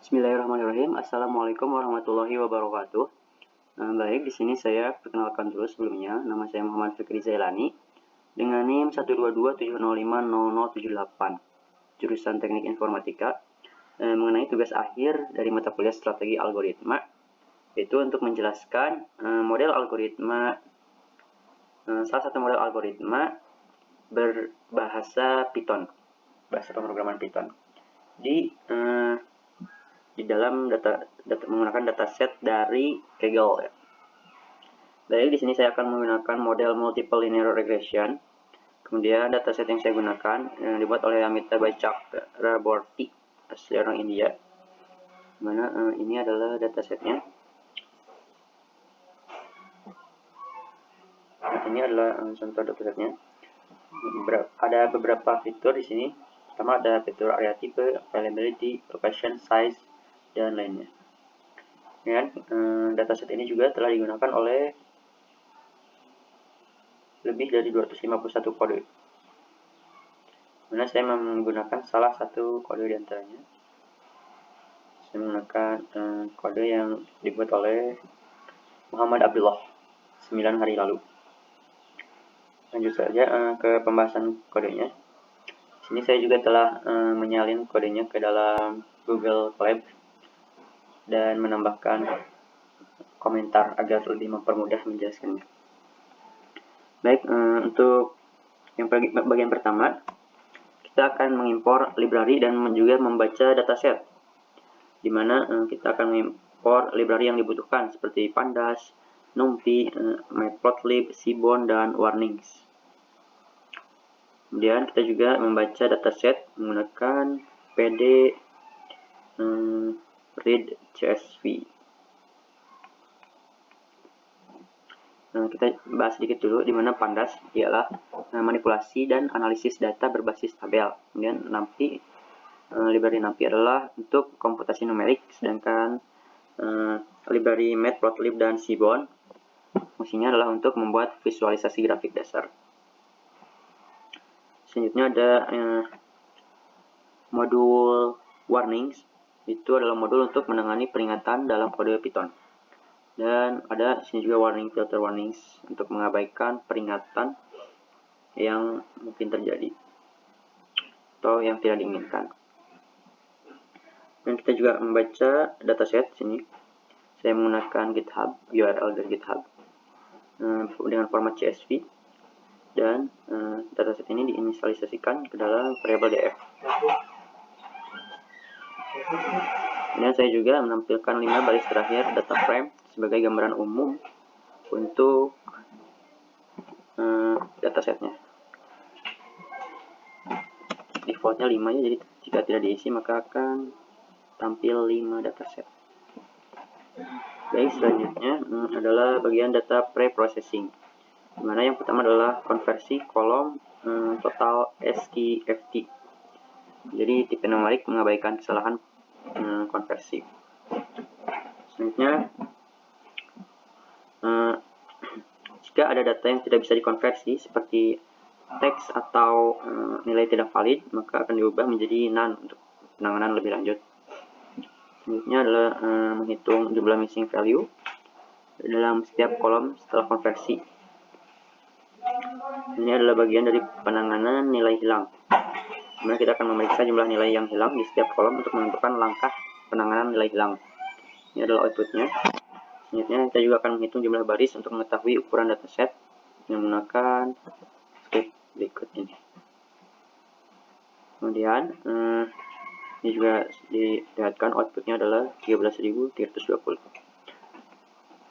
Bismillahirrahmanirrahim. Assalamualaikum warahmatullahi wabarakatuh. Baik, di sini saya perkenalkan dulu sebelumnya. Nama saya Muhammad Fikri Zailani dengan NIM 122705078, jurusan Teknik Informatika, mengenai tugas akhir dari mata kuliah Strategi Algoritma, yaitu untuk menjelaskan model algoritma, salah satu model algoritma berbahasa Python, bahasa pemrograman Python. Di dalam menggunakan dataset dari Kaggle. Ya. Baik, di sini saya akan menggunakan model multiple linear regression. Kemudian dataset yang saya gunakan dibuat oleh Amitabh Chakraborty, asli orang India. Mana ini adalah datasetnya. Ini adalah contoh datasetnya. Ada beberapa fitur di sini. Pertama ada fitur area type, availability, location, size, dan lainnya. Dan dataset ini juga telah digunakan oleh lebih dari 251 kode. Mana saya menggunakan salah satu kode di antaranya. Saya menggunakan kode yang dibuat oleh Muhammad Abdullah 9 hari lalu. Lanjut saja ke pembahasan kodenya. Sini saya juga telah menyalin kodenya ke dalam Google Colab dan menambahkan komentar agar lebih mempermudah menjelaskannya. Baik, untuk yang bagian pertama, kita akan mengimpor library dan juga membaca dataset, di mana kita akan mengimpor library yang dibutuhkan seperti Pandas, NumPy, Matplotlib, Seaborn, dan Warnings. Kemudian kita juga membaca dataset menggunakan pd read csv. Kita bahas sedikit dulu di mana Pandas ialah manipulasi dan analisis data berbasis tabel. Kemudian NumPy, library NumPy adalah untuk komputasi numerik, sedangkan library Matplotlib dan Seaborn fungsinya adalah untuk membuat visualisasi grafik dasar. Selanjutnya ada modul warnings. Itu adalah modul untuk menangani peringatan dalam kode Python. Dan ada sini juga warning filter warnings untuk mengabaikan peringatan yang mungkin terjadi atau yang tidak diinginkan. Dan kita juga membaca dataset sini. Saya menggunakan GitHub, URL dari GitHub dengan format CSV, dan dataset ini diinisialisasikan ke dalam variabel df. Kemudian saya juga menampilkan 5 baris terakhir data frame sebagai gambaran umum untuk datasetnya. Defaultnya 5 ya, jadi jika tidak diisi maka akan tampil 5 dataset. Baik, selanjutnya adalah bagian data pre-processing, dimana yang pertama adalah konversi kolom total SKFT. Jadi tipe numerik mengabaikan kesalahan konversi. Selanjutnya, jika ada data yang tidak bisa dikonversi seperti teks atau nilai tidak valid, maka akan diubah menjadi none untuk penanganan lebih lanjut. Selanjutnya adalah menghitung jumlah missing value dalam setiap kolom setelah konversi. Ini adalah bagian dari penanganan nilai hilang. Kemudian kita akan memeriksa jumlah nilai yang hilang di setiap kolom untuk menentukan langkah penanganan nilai hilang. Ini adalah outputnya. Selanjutnya kita juga akan menghitung jumlah baris untuk mengetahui ukuran dataset dengan menggunakan script berikut ini. Kemudian ini juga dilihatkan outputnya adalah 13.320.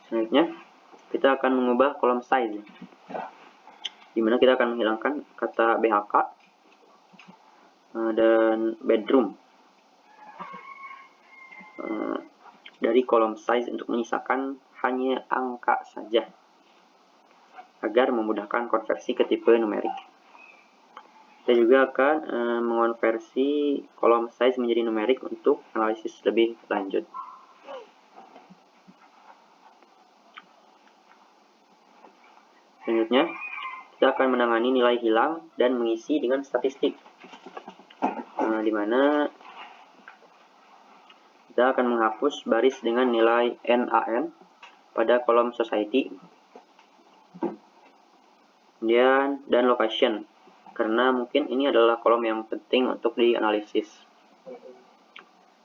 Selanjutnya kita akan mengubah kolom size, di mana kita akan menghilangkan kata BHK dan bedroom dari kolom size untuk menyisakan hanya angka saja agar memudahkan konversi ke tipe numerik. Kita juga akan mengonversi kolom size menjadi numerik untuk analisis lebih lanjut. Selanjutnya, kita akan menangani nilai hilang dan mengisi dengan statistik, di mana kita akan menghapus baris dengan nilai NaN pada kolom society, kemudian dan location, karena mungkin ini adalah kolom yang penting untuk dianalisis.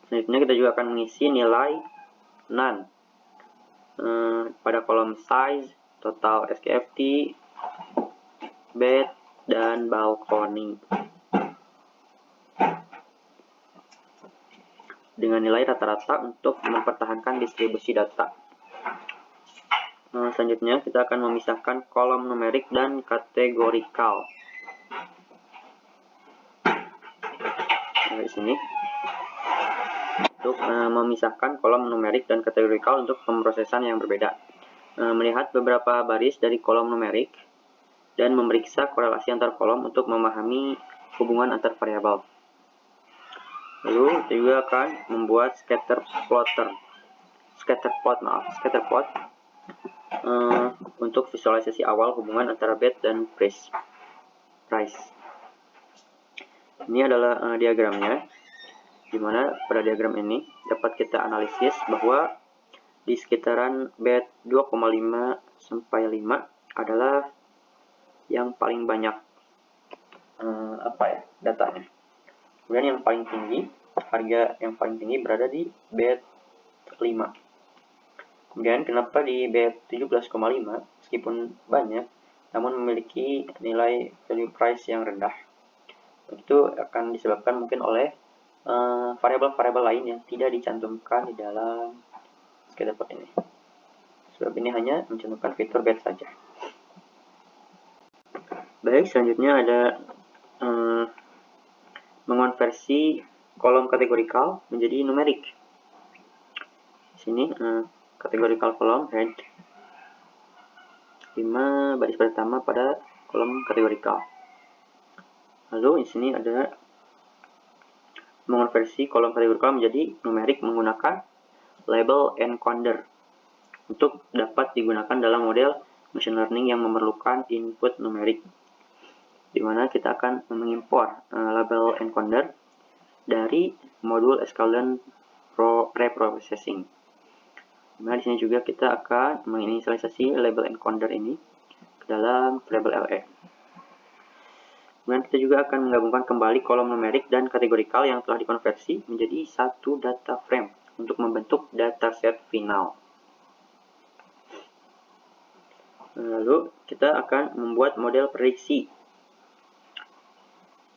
Selanjutnya kita juga akan mengisi nilai none pada kolom size, total SKFT, bed, dan balcony dengan nilai rata-rata untuk mempertahankan distribusi data. Selanjutnya kita akan memisahkan kolom numerik dan kategorikal. Di sini untuk memisahkan kolom numerik dan kategorikal untuk pemrosesan yang berbeda. Melihat beberapa baris dari kolom numerik dan memeriksa korelasi antar kolom untuk memahami hubungan antar variabel. Lalu kita juga akan membuat scatter plot untuk visualisasi awal hubungan antara bed dan price. Ini adalah diagramnya, di mana pada diagram ini dapat kita analisis bahwa di sekitaran bed 2,5 sampai 5 adalah yang paling banyak datanya. Kemudian yang paling tinggi, harga yang paling tinggi berada di bed 5. Kemudian kenapa di bed 17,5 meskipun banyak namun memiliki nilai value price yang rendah? Itu akan disebabkan mungkin oleh variabel-variabel lain yang tidak dicantumkan di dalam scatter plot ini. Sebab ini hanya mencantumkan fitur bed saja. Baik, selanjutnya ada mengonversi kolom kategorikal menjadi numerik. Di sini kategorikal kolom head 5 baris pertama pada kolom kategorikal. Lalu di sini ada mengonversi kolom kategorikal menjadi numerik menggunakan label encoder untuk dapat digunakan dalam model machine learning yang memerlukan input numerik, di mana kita akan mengimpor label encoder dari modul Scalene preprocessing. Nah, di sini juga kita akan menginisialisasi label encoder ini ke dalam variabel LE. Kemudian kita juga akan menggabungkan kembali kolom numerik dan kategorikal yang telah dikonversi menjadi satu data frame untuk membentuk dataset final. Lalu kita akan membuat model prediksi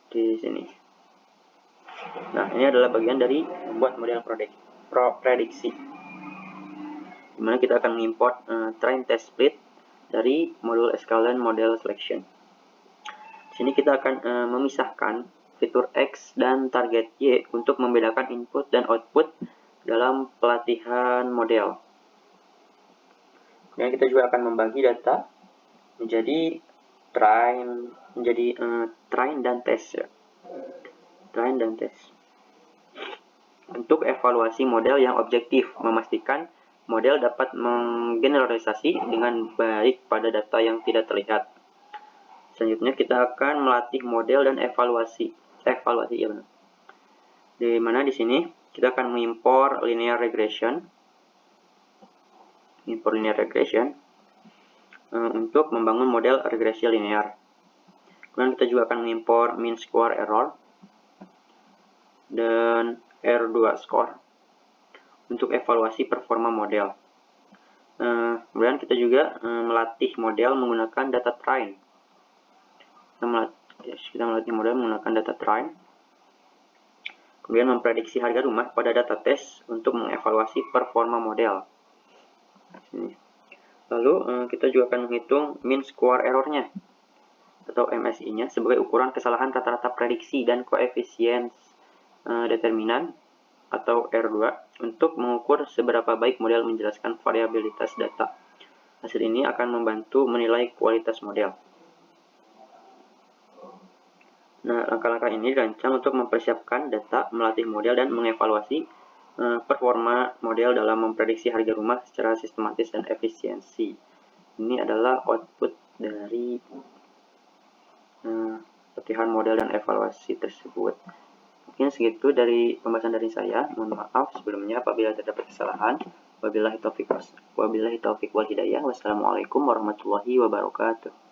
di sini. Nah, ini adalah bagian dari membuat model prediksi, dimana kita akan mengimport train test split dari modul Scalene model selection. Di sini kita akan memisahkan fitur X dan target Y untuk membedakan input dan output dalam pelatihan model. Kemudian kita juga akan membagi data menjadi train dan test. Train dan test. Untuk evaluasi model yang objektif, memastikan model dapat menggeneralisasi dengan baik pada data yang tidak terlihat. Selanjutnya kita akan melatih model dan evaluasi ya benar. Di mana di sini kita akan mengimpor linear regression. Untuk membangun model regresi linear. Kemudian kita juga akan mengimpor mean square error dan R2 score untuk evaluasi performa model. Kemudian kita juga melatih model menggunakan data train. Kita melatih model menggunakan data train. Kemudian memprediksi harga rumah pada data test untuk mengevaluasi performa model. Lalu kita juga akan menghitung mean square error-nya atau MSI-nya sebagai ukuran kesalahan rata-rata prediksi dan koefisien determinan atau R2 untuk mengukur seberapa baik model menjelaskan variabilitas data. Hasil ini akan membantu menilai kualitas model. Nah, langkah-langkah ini dirancang untuk mempersiapkan data, melatih model, dan mengevaluasi performa model dalam memprediksi harga rumah secara sistematis dan efisiensi. Ini adalah output dari latihan model dan evaluasi tersebut. Mungkin segitu dari pembahasan dari saya. Mohon maaf sebelumnya apabila terdapat kesalahan. Wabillahi taufiq wal hidayah. Wassalamualaikum warahmatullahi wabarakatuh.